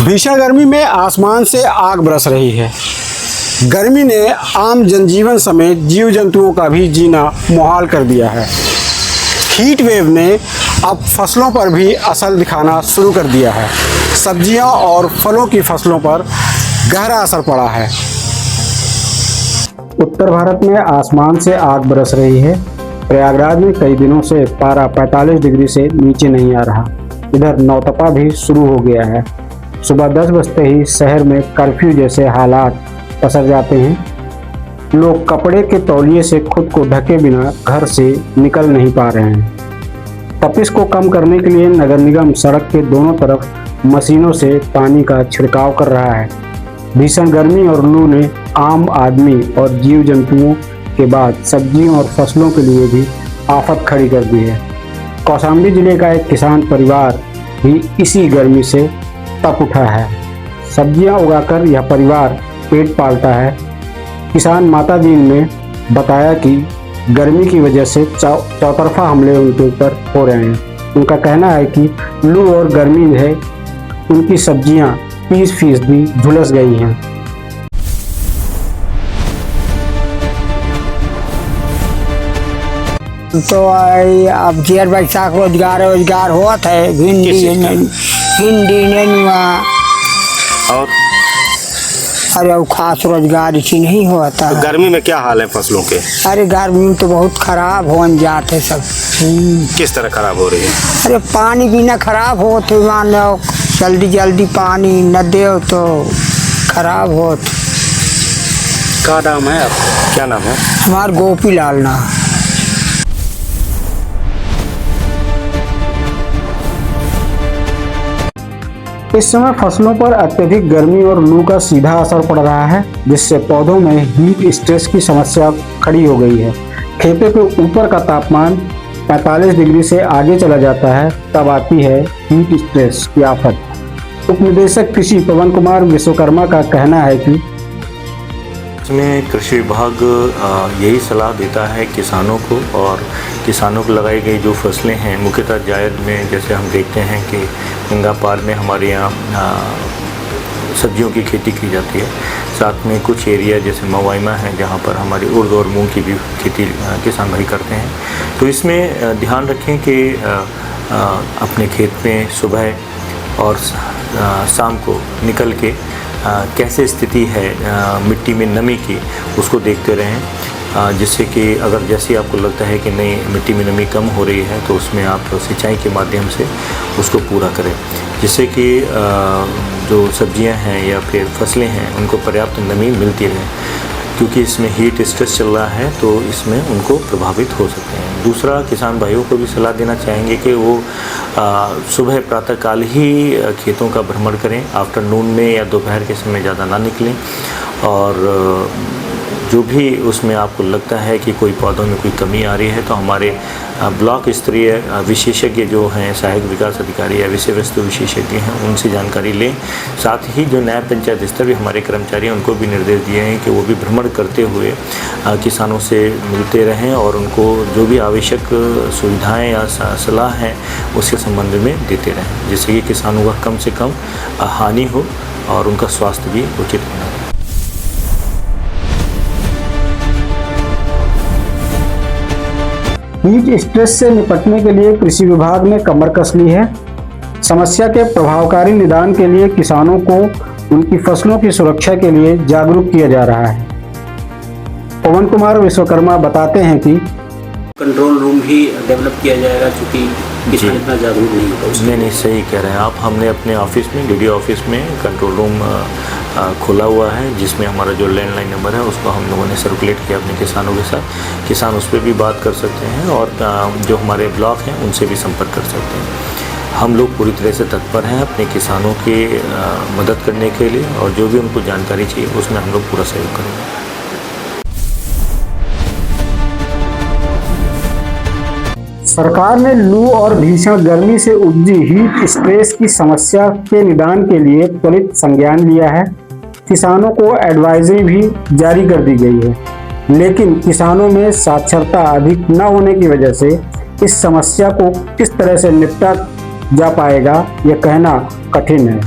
भीषण गर्मी में आसमान से आग बरस रही है। गर्मी ने आम जनजीवन समेत जीव जंतुओं का भी जीना मुहाल कर दिया है। हीट वेव ने अब फसलों पर भी असर दिखाना शुरू कर दिया है। सब्जियां और फलों की फसलों पर गहरा असर पड़ा है। उत्तर भारत में आसमान से आग बरस रही है। प्रयागराज में कई दिनों से पारा 45 डिग्री से नीचे नहीं आ रहा। इधर नौतपा भी शुरू हो गया है। सुबह 10 बजते ही शहर में कर्फ्यू जैसे हालात पसर जाते हैं। लोग कपड़े के तौलिए से खुद को ढके बिना घर से निकल नहीं पा रहे हैं। तपिश को कम करने के लिए नगर निगम सड़क के दोनों तरफ मशीनों से पानी का छिड़काव कर रहा है। भीषण गर्मी और लू ने आम आदमी और जीव जंतुओं के बाद सब्जियों और फसलों के लिए भी आफत खड़ी कर दी है। कौशाम्बी जिले का एक किसान परिवार भी इसी गर्मी से तप उठा है। सब्जियां उगाकर यह परिवार पेट पालता है। किसान माता जी ने बताया कि गर्मी की वजह से चौतरफा हमले उनके ऊपर हो रहे हैं। उनका कहना है कि लू और गर्मी है उनकी सब्जियां 30% झुलस गई हैं। तो अब जेर बैसाख रोजगार होत है। भिंडी नेनुआ और अरे वो खास रोजगार इसी नहीं होता है। गर्मी में क्या हाल है फसलों के? अरे गर्मी में तो बहुत खराब हो जाते सब। किस तरह खराब हो रही है? अरे पानी बिना खराब होते मान लो, जल्दी पानी न दे तो खराब होत। क्या नाम है आपका? क्या नाम है? हमार गोपी लाल ना। इस समय फसलों पर अत्यधिक गर्मी और लू का सीधा असर पड़ रहा है, जिससे पौधों में हीट स्ट्रेस की समस्या खड़ी हो गई है। खेतों के ऊपर का तापमान 45 डिग्री से आगे चला जाता है, तब आती है हीट स्ट्रेस की आफत। उपनिदेशक कृषि पवन कुमार विश्वकर्मा का कहना है कि इसमें कृषि विभाग यही सलाह देता है किसानों को, और किसानों को लगाई गई जो फसलें हैं मुख्यतः जायद में, जैसे हम देखते हैं कि गंगा पार में हमारे यहाँ सब्जियों की खेती की जाती है। साथ में कुछ एरिया जैसे मवाइमा है जहाँ पर हमारी उर्द और मूंग की भी खेती किसान भाई करते हैं। तो इसमें ध्यान रखें कि अपने खेत में सुबह और शाम को निकल के कैसे स्थिति है मिट्टी में नमी की, उसको देखते रहें, जिससे कि अगर जैसे आपको लगता है कि नहीं मिट्टी में नमी कम हो रही है तो उसमें आप सिंचाई के माध्यम से उसको पूरा करें, जिससे कि जो सब्जियां हैं या फिर फसलें हैं उनको पर्याप्त नमी मिलती रहे। क्योंकि इसमें हीट स्ट्रेस चल रहा है तो इसमें उनको प्रभावित हो सकते हैं। दूसरा, किसान भाइयों को भी सलाह देना चाहेंगे कि वो सुबह प्रातःकाल ही खेतों का भ्रमण करें। आफ्टरनून में या दोपहर के समय ज़्यादा ना निकलें, और जो भी उसमें आपको लगता है कि कोई पौधों में कोई कमी आ रही है तो हमारे ब्लॉक स्तरीय विशेषज्ञ जो हैं, सहायक विकास अधिकारी या विषय वस्तु विशेषज्ञ हैं, उनसे जानकारी लें। साथ ही जो न्याय पंचायत स्तर भी हमारे कर्मचारी हैं उनको भी निर्देश दिए हैं कि वो भी भ्रमण करते हुए किसानों से मिलते रहें और उनको जो भी आवश्यक सुविधाएं या सलाह हैं उसके संबंध में देते रहें, जिससे कि किसानों का कम से कम हानि हो और उनका स्वास्थ्य भी उचित बना रहे। हीट स्ट्रेस से निपटने के लिए कृषि विभाग ने कमर कस ली है। समस्या के प्रभावकारी निदान के लिए किसानों को उनकी फसलों की सुरक्षा के लिए जागरूक किया जा रहा है। पवन कुमार विश्वकर्मा बताते हैं कि कंट्रोल रूम भी डेवलप किया जाएगा, क्योंकि किसान इतना जागरूक नहीं होता। नहीं, सही कह रहे हैं आप। हमने अपने ऑफिस में, डीडी ऑफिस में कंट्रोल रूम खोला हुआ है, जिसमें हमारा जो लैंडलाइन नंबर है उसको हम लोगों ने सर्कुलेट किया अपने किसानों के साथ। किसान उस पर भी बात कर सकते हैं और जो हमारे ब्लॉक हैं उनसे भी संपर्क कर सकते हैं। हम लोग पूरी तरह से तत्पर हैं अपने किसानों की मदद करने के लिए, और जो भी उनको जानकारी चाहिए उसमें हम लोग पूरा सहयोग करेंगे। सरकार ने लू और भीषण गर्मी से उपजी हीट स्ट्रेस की समस्या के निदान के लिए त्वरित संज्ञान लिया है। किसानों को एडवाइजरी भी जारी कर दी गई है, लेकिन किसानों में साक्षरता अधिक न होने की वजह से इस समस्या को किस तरह से निपटा जा पाएगा यह कहना कठिन है।